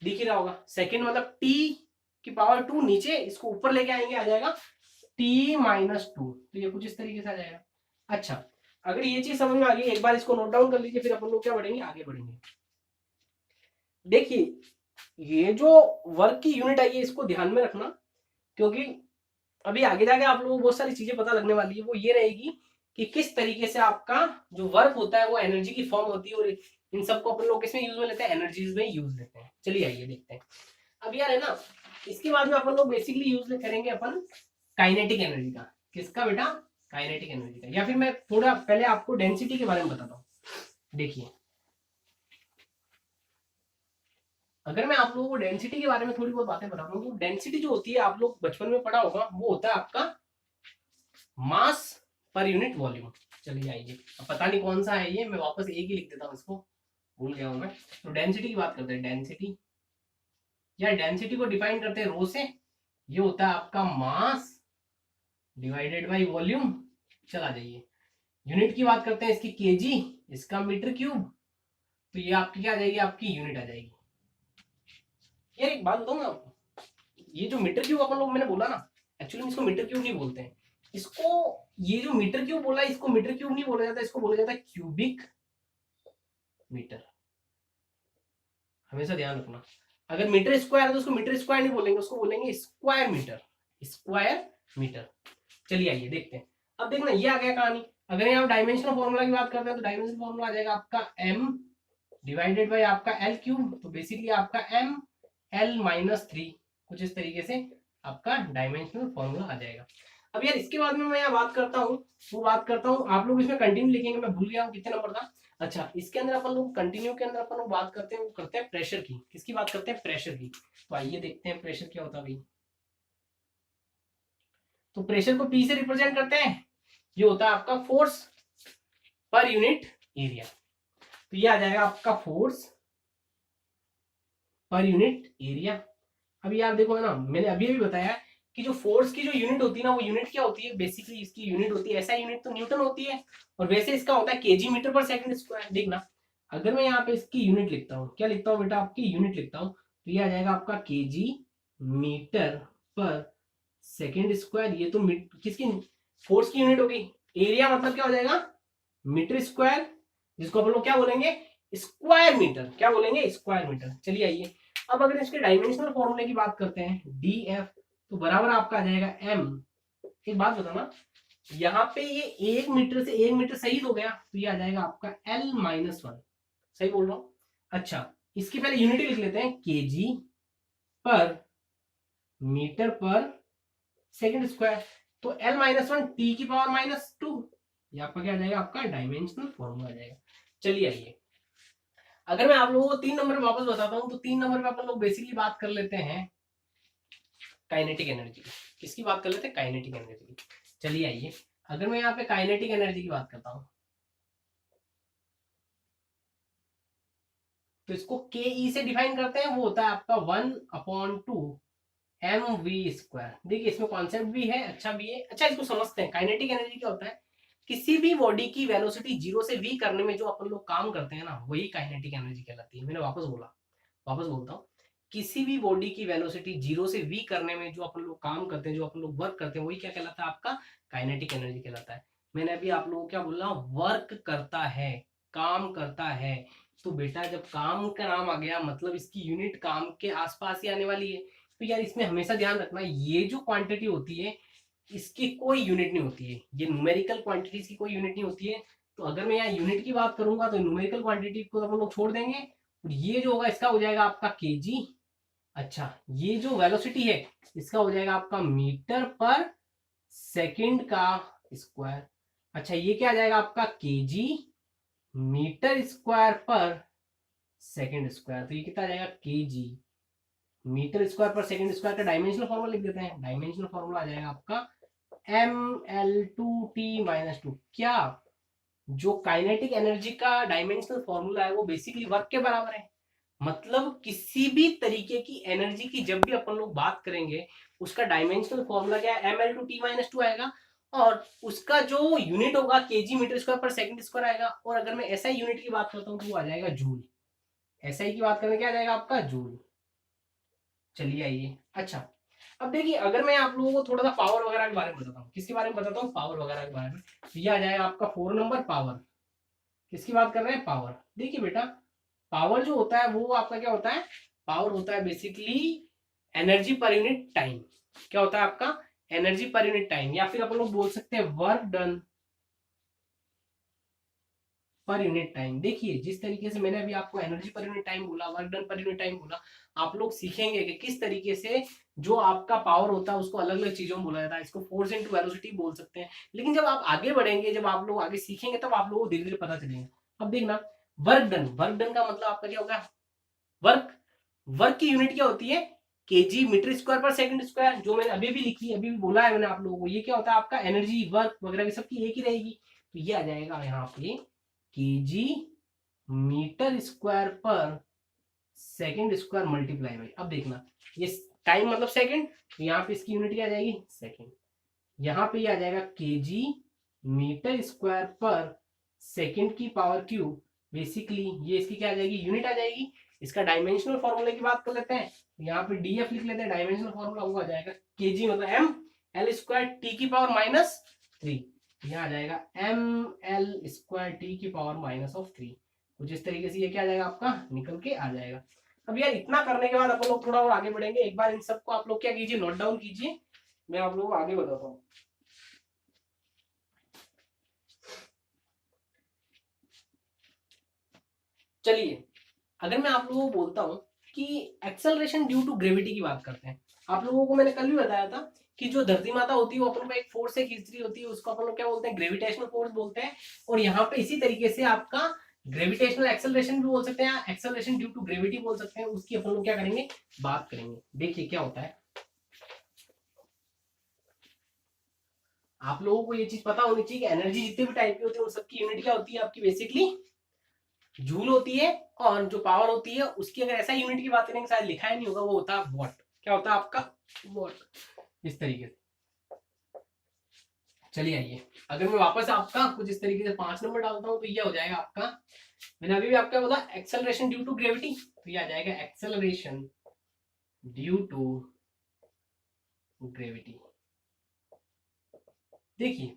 दिख ही रहा होगा, सेकंड मतलब t की पावर 2 नीचे, इसको ऊपर लेके आएंगे आ जाएगा t-2, तो ये कुछ इस तरीके से आ जाएगा। अच्छा, अगर ये चीज समझ में आ गई, एक बार इसको नोट डाउन कर लीजिए, फिर अपन लोग क्या बढ़ेंगे, आगे बढ़ेंगे। देखिए ये जो वर्क की यूनिट आई है इसको ध्यान में रखना, क्योंकि अभी आगे जाके आप लोगों को बहुत सारी चीजें पता लगने वाली है, वो ये रहेगी कि किस तरीके से आपका जो वर्क होता है वो एनर्जी की फॉर्म होती है, और इन सबको अपन लोग किसमें यूज में लेते हैं, एनर्जीज में यूज लेते हैं। चलिए आइए देखते हैं। अब यार है ना, इसके बाद में अपन लोग बेसिकली यूज करेंगे अपन काइनेटिक एनर्जी का, किसका बेटा, काइनेटिक एनर्जी का, या फिर मैं थोड़ा पहले आपको डेंसिटी के बारे में बताता हूँ। देखिए अगर मैं आप लोगों को डेंसिटी के बारे में थोड़ी बहुत बातें बता रहा हूँ, तो डेंसिटी जो होती है आप लोग बचपन में पढ़ा होगा, वो होता है आपका मास पर यूनिट वॉल्यूम। चलिए आइए, अब पता नहीं कौन सा है ये, मैं वापस एक ही लिख देता हूँ, इसको भूल गया हूँ मैं। तो डेंसिटी की बात करते हैं, डेंसिटी, या डेंसिटी को डिफाइन करते हैं रो से, ये होता है आपका मास डिवाइडेड बाई वॉल्यूम। चला जाइए, यूनिट की बात करते हैं इसकी केजी, इसका मीटर क्यूब, तो ये आपकी क्या आ जाएगी, आपकी यूनिट आ जाएगी। यार एक बात बताऊं मैं आपको, ये जो मीटर क्यूब अपन लोग मैंने बोला ना, एक्चुअली इसको मीटर क्यूब नहीं बोलते हैं, इसको, ये जो मीटर क्यूब बोला इसको मीटर क्यूब नहीं बोला जाता, इसको बोला जाता है क्यूबिक मीटर। हमेशा ध्यान रखना, अगर मीटर स्क्वायर है तो उसको मीटर स्क्वायर नहीं बोलेंगे, उसको बोलेंगे स्क्वायर मीटर, स्क्वायर मीटर। चलिए आइए देखते हैं। अब देखना ये आ गया कहानी। अगर यहाँ डायमेंशनल फॉर्मूला की बात करते हैं तो डायमेंशनल फॉर्मूला आ जाएगा आपका m डिवाइडेड बाय आपका l क्यूब, तो बेसिकली आपका m l-3, कुछ इस तरीके से आपका डायमेंशनल फॉर्मूला आ जाएगा। अब यार इसके बाद में मैं यहाँ बात करता हूँ, वो बात करता हूँ, आप लोग इसमें कंटिन्यू लिखेंगे, मैं भूल गया हूँ कितने नंबर था। अच्छा, इसके अंदर अपन लोग कंटिन्यू के अंदर अपन लोग बात करते हैं, वो करते हैं प्रेशर की। किसकी बात करते हैं, प्रेशर की। तो आइए देखते हैं प्रेशर क्या होता है भाई। तो प्रेशर को P से रिप्रेजेंट करते हैं, ये होता है आपका फोर्स पर यूनिट एरिया। तो ये आ जाएगा आपका फोर्स पर यूनिट एरिया। अभी आप देखो है ना, मैंने अभी अभी बताया कि जो फोर्स की जो यूनिट होती है ना, वो यूनिट क्या होती है, बेसिकली इसकी यूनिट होती है, ऐसा यूनिट तो न्यूटन होती है, और वैसे इसका होता है केजी मीटर पर सेकंड स्क्वायर। देखना अगर मैं यहाँ पे इसकी यूनिट लिखता हूँ, क्या लिखता हूँ बेटा, आपकी यूनिट लिखता हूँ, तो ये आ जाएगा आपका केजी मीटर पर सेकंड स्क्वायर। ये तो किसकी फोर्स की यूनिट होगी। एरिया मतलब क्या हो जाएगा, मीटर स्क्वायर, जिसको हम लोग क्या बोलेंगे, स्क्वायर मीटर। क्या बोलेंगे, स्क्वायर मीटर। चलिए आइए, अब अगर इसके डायमेंशनल फॉर्मूले की बात करते हैं, df, तो बराबर आपका आ जाएगा m। एक बात बताना, यहाँ पे ये 1 मीटर से 1 मीटर सही हो गया, तो ये आ जाएगा आपका l-1। सही बोल रहा हूँ। अच्छा, इसकी पहले यूनिट लिख लेते हैं, केजी पर मीटर पर सेकंड स्क्वायर। तो l-1 t की पावर -2, ये आपका क्या आ जाएगा, आपका डायमेंशनल फॉर्मूला आ जाएगा। चलिए आइए, अगर मैं आप लोगों को 3 नंबर वापस बताता हूं, तो 3 नंबर पे अपन लोग बेसिकली बात कर लेते हैं काइनेटिक एनर्जी की। किसकी बात कर लेते हैं, काइनेटिक एनर्जी की। चलिए आइए, अगर मैं यहाँ पे काइनेटिक एनर्जी की बात करता हूं, तो इसको के ई से डिफाइन करते हैं, वो होता है आपका 1/2 mv²। देखिए इसमें कॉन्सेप्ट भी है, अच्छा भी है। अच्छा, इसको समझते हैं, काइनेटिक एनर्जी क्या होता है, किसी भी बॉडी की वेलोसिटी 0 से v करने में जो अपन लोग काम करते हैं ना, वही काइनेटिक एनर्जी कहलाती है। मैंने वापस बोलता हूँ, किसी भी बॉडी की वेलोसिटी 0 से v करने में जो अपन लोग काम करते हैं, जो अपन लोग वर्क करते हैं, वही क्या कहलाता है, आपका काइनेटिक एनर्जी कहलाता है। मैंने अभी आप लोगों को क्या बोला, वर्क करता है, काम करता है। तो बेटा जब काम का नाम आ गया, मतलब इसकी यूनिट काम के आसपास ही आने वाली है। तो यार इसमें हमेशा ध्यान रखना, ये जो क्वांटिटी होती है इसकी कोई यूनिट नहीं होती है, ये न्यूमेरिकल क्वांटिटीज की कोई यूनिट नहीं होती है। तो अगर मैं यहाँ यूनिट की बात करूंगा तो न्यूमेरिकल क्वांटिटी को हम लोग छोड़ देंगे, और ये जो होगा इसका हो जाएगा आपका केजी। अच्छा, ये जो वेलोसिटी है इसका हो जाएगा आपका मीटर पर सेकंड का स्क्वायर। अच्छा, ये क्या आ जाएगा आपका केजी मीटर स्क्वायर पर सेकंड स्क्वायर। तो ये कितना आ जाएगा, केजी मीटर स्क्वायर पर सेकंड स्क्वायर का डायमेंशनल फॉर्मूला लिख देते हैं। डायमेंशनल फॉर्मूला आ जाएगा आपका ml2t-2। क्या, जो काइनेटिक एनर्जी का डायमेंशनल फॉर्मूला है वो बेसिकली वर्क के बराबर है। मतलब किसी भी तरीके की एनर्जी की जब भी अपन लोग बात करेंगे, उसका डायमेंशनल फॉर्मूला क्या है, ml2t-2 आएगा, और उसका जो यूनिट होगा केजी मीटर स्क्वायर पर सेकंड स्क्वायर आएगा। और अगर मैं एसआई यूनिट की बात करता हूँ तो वो आ जाएगा जूल। एसआई की बात करने क्या आ जाएगा आपका, जूल। चलिए आइए, अच्छा अब देखिए, अगर मैं आप लोगों को थोड़ा सा पावर वगैरह के बारे में बताता हूँ, किसके बारे में बताता हूँ, पावर वगैरह के बारे में, तो ये आ जाएगा आपका 4 नंबर पावर। किसकी बात कर रहे हैं, पावर। देखिए बेटा, पावर जो होता है वो आपका क्या होता है, पावर होता है basically energy per unit time. क्या होता है आपका, एनर्जी पर यूनिट टाइम, या फिर अपन लोग बोल सकते हैं work done per unit time. देखिए जिस तरीके से मैंने अभी आपको एनर्जी पर यूनिट टाइम बोला, work done per unit time बोला, आप लोग सीखेंगे कि किस तरीके से जो आपका पावर होता है उसको अलग अलग चीजों में बोला जाता है। इसको फोर्स इनटू वेलोसिटी बोल सकते हैं। लेकिन जब आप आगे बढ़ेंगे, जब आप लोग आगे सीखेंगे, तब आप लोगों को धीरे धीरे पता चलेगा। अब देखना, वर्क डन, वर्क डन का मतलब आपका क्या होगा, वर्क, वर्क की यूनिट क्या होती है, केजी मीटर स्क्वायर पर सेकंड स्क्वायर, जो मैंने अभी भी लिखी, अभी भी बोला है मैंने आप लोगों को। ये क्या होता है आपका, एनर्जी, वर्क वगैरह सबकी एक ही रहेगी। तो ये आ जाएगा यहाँ पे केजी मीटर स्क्वायर पर सेकंड स्क्वायर मल्टीप्लाई बाई, अब देखना ये टाइम मतलब सेकंड, तो यहाँ पे इसकी यूनिट क्या आ जाएगी, सेकंड। यहाँ पे ये आ जाएगा केजी मीटर स्क्वायर पर सेकंड की पावर क्यूब, बेसिकली ये इसकी क्या आ जाएगी, यूनिट आ जाएगी। इसका डायमेंशनल फॉर्मूले की बात कर लेते हैं, यहाँ पे डीएफ लिख लेते हैं, डायमेंशनल फॉर्मूला वो आ जाएगा केजी मतलब एम एल स्क्वायर टी की पावर -3, यहाँ आ जाएगा एम एल स्क्वायर टी की पावर -3। कुछ इस तरीके से ये क्या आ जाएगा आपका निकल के आ जाएगा। अब यार इतना करने के बाद अपन लोग थोड़ा और आगे बढ़ेंगे। एक बार इन सबको आप लोग क्या कीजिए, नोट डाउन कीजिए, मैं आप लोगों को आगे बताता हूँ। चलिए अगर मैं आप लोगों को बोलता हूँ कि एक्सेलरेशन ड्यू टू ग्रेविटी की बात करते हैं। आप लोगों को मैंने कल भी बताया था कि जो धरती माता होती है वो अपन को एक फोर्स से खींच रही होती है, उसको अपन लोग क्या बोलते हैं, ग्रेविटेशनल फोर्स बोलते हैं। और यहाँ पे इसी तरीके से आपका ग्रेविटेशनल एक्सेलरेशन भी बोल सकते हैं, एक्सेलरेशन ड्यू टू ग्रेविटी बोल सकते हैं, उसकी अपन लोग क्या करेंगे, बात करेंगे। देखिए क्या होता है, आप लोगों को ये चीज पता होनी चाहिए कि एनर्जी जितने भी टाइप की होती है उन सबकी यूनिट क्या होती है आपकी, बेसिकली जूल होती है। और जो पावर होती है उसकी अगर ऐसा यूनिट की बात करेंगे, शायद लिखा ही नहीं होगा, वो होता है वॉट। क्या होता है आपका, वॉट, इस तरीके से। चलिए आइए, अगर मैं वापस आपका कुछ इस तरीके से 5 नंबर डालता हूं तो ये हो जाएगा आपका, मैंने अभी भी आपका बोला एक्सेलरेशन ड्यू टू ग्रेविटी, तो ये आ जाएगा एक्सेलरेशन ड्यू टू ग्रेविटी। देखिए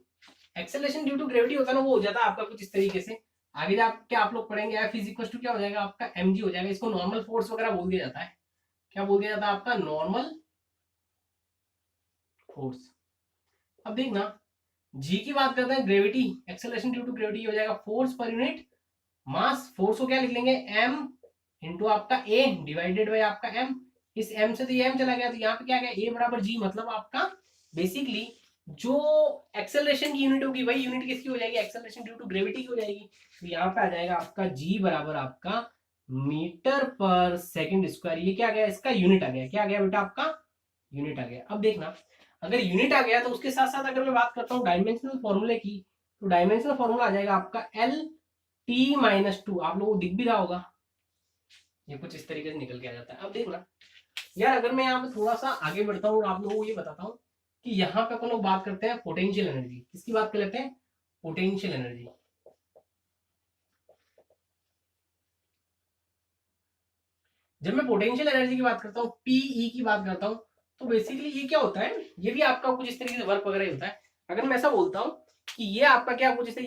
एक्सेलरेशन ड्यू टू ग्रेविटी होता है ना, वो हो जाता है आपका कुछ इस तरीके से। आगे जाके आप लोग पढ़ेंगे एफ इज इक्वल टू क्या हो जाएगा आपका एम जी हो जाएगा। इसको नॉर्मल फोर्स वगैरह बोल दिया जाता है। क्या बोल दिया जाता है आपका, नॉर्मल फोर्स। अब देखना जी की बात करते हैं, gravity, acceleration due to gravity हो जाएगा force per unit mass. Force को क्या लिख लेंगे, एम इंटू आपका ए डिवाइडेड बाय आपका एम। इस एम से तो ये एम चला गया, तो यहाँ पे क्या गया, ए बराबर जी, मतलब आपका बेसिकली जो एक्सेलरेशन की यूनिट होगी वही यूनिट किसकी हो जाएगी, एक्सेलरेशन ड्यू टू ग्रेविटी की हो जाएगी। तो यहाँ पे आ जाएगा आपका जी बराबर आपका मीटर पर सेकंड स्क्वायर। ये क्या आ गया, इसका यूनिट आ गया। क्या आ गया बेटा आपका, यूनिट आ गया। अब देखना अगर यूनिट आ गया तो उसके साथ साथ अगर मैं बात करता हूँ डायमेंशनल फॉर्मूले की, तो डायमेंशनल फॉर्मूला आ जाएगा आपका एल T-2। आप लोगों को दिख भी रहा होगा, ये कुछ इस तरीके से निकल के आ जाता है। अब देखना यार, अगर मैं यहाँ पे थोड़ा सा आगे बढ़ता हूँ और आप लोगों को ये बताता हूँ कि यहाँ पे अपन लोग बात करते हैं पोटेंशियल एनर्जी। किसकी बात कर लेते हैं, पोटेंशियल एनर्जी। जब मैं पोटेंशियल एनर्जी की बात करता हूँ, पीई की बात करता हूँ, तो बेसिकली ये क्या होता है, ये भी आपका कुछ इस तरीके से वर्क वगैरह होता है। अगर मैं ऐसा बोलता हूँ कि ये आपका क्या कुछ जैसे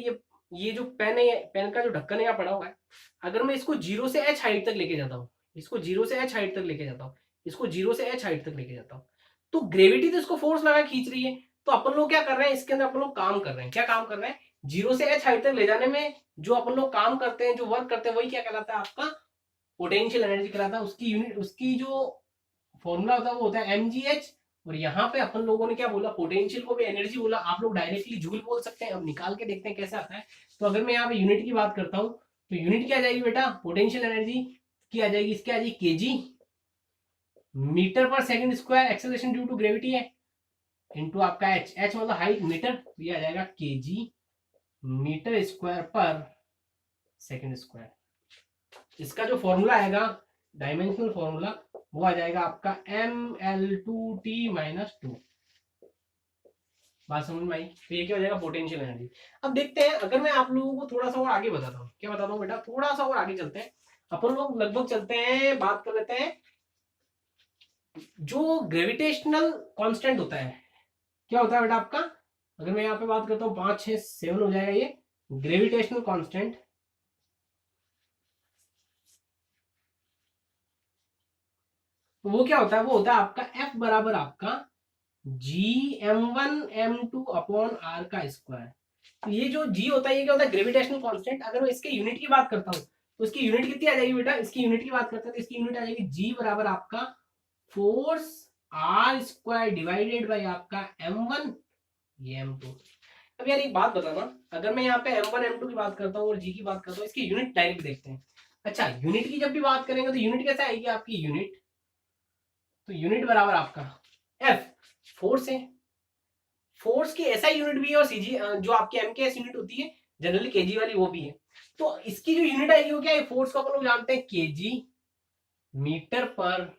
ये जो पेन है, पेन का जो ढक्कन यहाँ पड़ा हुआ है, अगर मैं इसको 0 से h हाइट तक लेके जाता हूँ, इसको 0 से h हाइट तक लेके जाता हूँ, इसको 0 से h हाइट तक लेके जाता हूँ, तो ग्रेविटी तो इसको फोर्स लगा खींच रही है। तो अपन लोग क्या कर रहे हैं, इसके अंदर अपन लोग काम कर रहे हैं। क्या काम कर रहे हैं, 0 से h हाइट तक ले जाने में जो अपन लोग काम करते हैं, जो वर्क करते हैं, वही क्या कहलाता है आपका पोटेंशियल एनर्जी कहलाता है। उसकी यूनिट, उसकी जो फॉर्मूला होता है वो होता है एमजीएच। और यहाँ पे अपन लोगों ने क्या बोला, पोटेंशियल को भी एनर्जी बोला। आप लोग डायरेक्टली जूल बोल सकते हैं। अब निकाल के देखते हैं कैसे आता है। तो अगर मैं यहाँ पे यूनिट की बात करता हूँ, तो यूनिट क्या आ जाएगी बेटा, पोटेंशियल एनर्जी की आ जाएगी, इसकी आ जाएगी केजी मीटर पर second square, acceleration due to gravity है, इनटू आपका एच, एच मतलब हाइट मीटर, तो ये आ जाएगा केजी मीटर स्क्वायर पर सेकंड स्क्वायर। इसका जो फॉर्मूला आएगा, डायमेंशनल फॉर्मूला, वो आ जाएगा आपका ML2T-2। बात समझ में आई। तो ये क्या हो जाएगा, पोटेंशियल एनर्जी। अब देखते हैं, अगर मैं आप लोगों को थोड़ा सा और आगे बताता हूँ, क्या बताता हूँ बेटा, थोड़ा सा और आगे चलते हैं। अपन लोग लगभग चलते हैं, बात कर लेते हैं जो ग्रेविटेशनल कांस्टेंट होता है। क्या होता है बेटा आपका, अगर मैं यहाँ पे बात करता हूँ 5 6 7 हो जाएगा ये ग्रेविटेशनल कांस्टेंट। तो वो क्या होता है, वो होता है आपका F बराबर आपका GM1M2 अपॉन आर का स्क्वायर। तो ये जो G होता है, ये क्या होता है, ग्रेविटेशनल कांस्टेंट। अगर मैं इसके यूनिट की बात करता हूँ तो इसकी यूनिट कितनी आ जाएगी बेटा, इसकी यूनिट की बात करते हैं तो इसकी यूनिट आ जाएगी G बराबर आपका force R square divided by आपका M1 ये M2। अब यार एक बात बताना, अगर मैं यहाँ पे M1 M2 की बात करता हूँ और G की बात करता हूँ, इसकी यूनिट डायरेक्ट देखते हैं। अच्छा, यूनिट की जब भी बात करेंगे तो यूनिट कैसे आएगी आपकी यूनिट, तो यूनिट बराबर आपका एफ, फोर्स है। फोर्स की ऐसा यूनिट भी है, और सीजी जो आपकी एमकेएस यूनिट होती है जनरली केजी वाली, वो भी है। तो इसकी जो यूनिट आएगी वो क्या है, फोर्स को अपन लोग जानते हैं केजी मीटर पर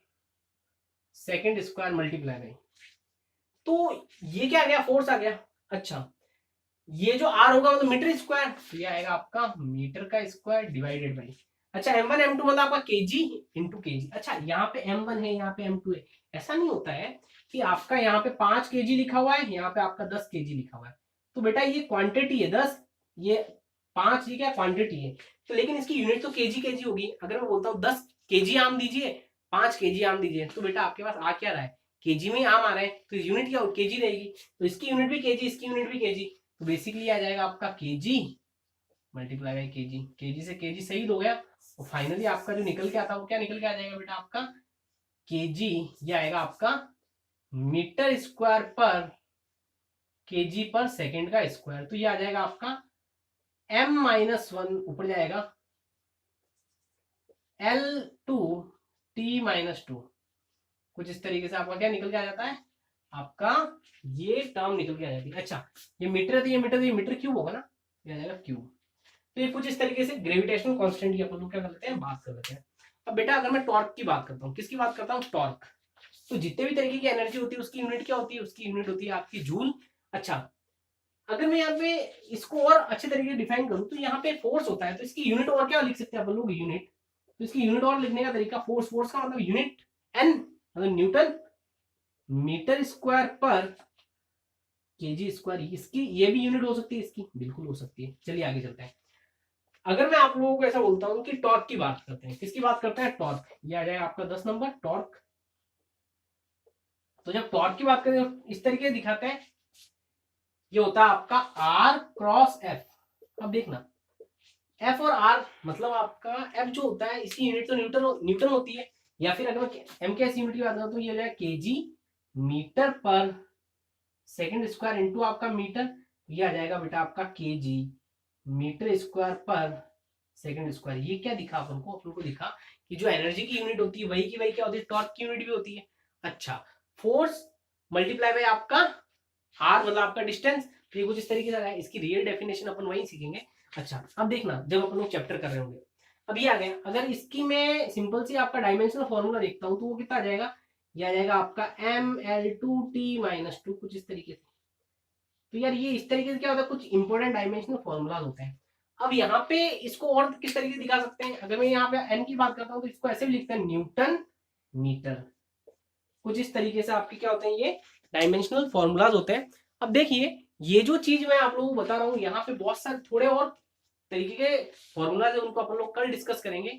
सेकंड स्क्वायर मल्टीप्लाई बाई, तो ये क्या आ गया, फोर्स आ गया। अच्छा, ये जो आर होगा मतलब मीटर स्क्वायर, तो ये आएगा आपका मीटर का स्क्वायर डिवाइडेड बाई, अच्छा m1 m2 मतलब आपका केजी इंटू केजी। अच्छा यहाँ पे m1 है, यहाँ पे m2 है, ऐसा नहीं होता है कि आपका यहाँ पे 5 केजी लिखा हुआ है, यहाँ पे आपका 10 केजी लिखा हुआ है, तो बेटा ये क्वांटिटी है 10, ये 5, ये क्या क्वांटिटी है, तो लेकिन इसकी यूनिट तो केजी केजी होगी। अगर मैं बोलता हूँ 10 केजी आम दीजिए, 5 केजी आम दीजिए, तो बेटा आपके पास आ क्या रहा है, केजी में आम आ रहा है, तो यूनिट क्या केजी रहेगी, तो इसकी यूनिट भी केजी, इसकी यूनिट भी केजी, तो बेसिकली आ जाएगा आपका KG multiply by KG, KG से केजी सही हो गया, तो फाइनली आपका जो निकल के आता है वो क्या निकल के आ जाएगा बेटा आपका केजी, ये आएगा आपका मीटर स्क्वायर पर केजी पर सेकंड का स्क्वायर, तो ये आ जाएगा आपका m-1 ऊपर जाएगा L2T-2, कुछ इस तरीके से आपका क्या निकल के आ जाता है, आपका ये टर्म निकल के आ जाती है। अच्छा ये मीटर है, तो ये मीटर, तो ये मीटर क्यूब होगा ना, ये आ जाएगा क्यूब। तो ये कुछ इस तरीके से ग्रेविटेशनल कांस्टेंट की अपन लोग क्या कर लेते हैं, बात कर लेते हैं। अब बेटा अगर मैं टॉर्क की बात करता हूँ, किसकी बात करता हूँ, टॉर्क, तो जितने भी तरीके की एनर्जी होती है उसकी यूनिट क्या होती है, उसकी यूनिट होती है आपकी जूल। अच्छा अगर मैं यहाँ पे इसको और अच्छे तरीके से डिफाइन करूँ, तो यहाँ पे फोर्स होता है, तो इसकी यूनिट और क्या लिख सकते हैं अपन लोग, यूनिट, तो इसकी यूनिट और लिखने का तरीका फोर्स, फोर्स का मतलब यूनिट एन, मतलब न्यूटन मीटर स्क्वायर पर केजी स्क्वायर, इसकी ये भी यूनिट हो सकती है, इसकी बिल्कुल हो सकती है। चलिए आगे चलते हैं। अगर मैं आप लोगों को ऐसा बोलता हूं कि टॉर्क की बात करते हैं, किसकी बात करते हैं, टॉर्क, ये आ जाएगा आपका 10 नंबर टॉर्क। तो जब टॉर्क की बात करें इस तरीके से दिखाते हैं, ये होता है आपका आर क्रॉस एफ। अब देखना एफ और आर मतलब आपका एफ जो होता है इसकी यूनिट तो न्यूटन होती है, या फिर अगर मैं एम के एस यूनिट की बात करूं तो ये हो जाएगा केजी मीटर पर सेकंड स्क्वायर इंटू आपका मीटर, ये आ जाएगा बेटा आपका केजी मीटर स्क्वायर पर सेकंड स्क्वायर। ये क्या दिखा अपन को दिखा कि जो एनर्जी की यूनिट होती है वही की वही क्या होती है, टॉर्क की यूनिट भी होती है। अच्छा फोर्स मल्टीप्लाई बाय आपका आर मतलब आपका डिस्टेंस, तो ये कुछ इस तरीके से है, इसकी रियल डेफिनेशन अपन वही सीखेंगे। अच्छा अब देखना जब अपन लोग चैप्टर कर रहे होंगे, अब ये आ गया, अगर इसकी मैं सिंपल सी आपका डायमेंशनल फॉर्मूला देखता हूँ तो वो कितना आ जाएगा, ये आ जाएगा आपका ml2t-2, कुछ इस तरीके से। तो यार ये इस तरीके से क्या होता है, कुछ इंपॉर्टेंट डायमेंशनल फॉर्मूला होते हैं। अब यहाँ पे इसको और किस तरीके से दिखा सकते हैं, अगर मैं यहाँ पे एन की बात करता हूँ तो इसको ऐसे भी लिखते हैं न्यूटन मीटर, कुछ इस तरीके से आपके क्या होते हैं, ये डायमेंशनल फॉर्मूलाज होते हैं। अब देखिए ये जो चीज मैं आप लोगों को बता रहा हूँ, यहाँ पे बहुत सारे थोड़े और तरीके के फॉर्मूलाज है, उनको अपन लोग कल डिस्कस करेंगे।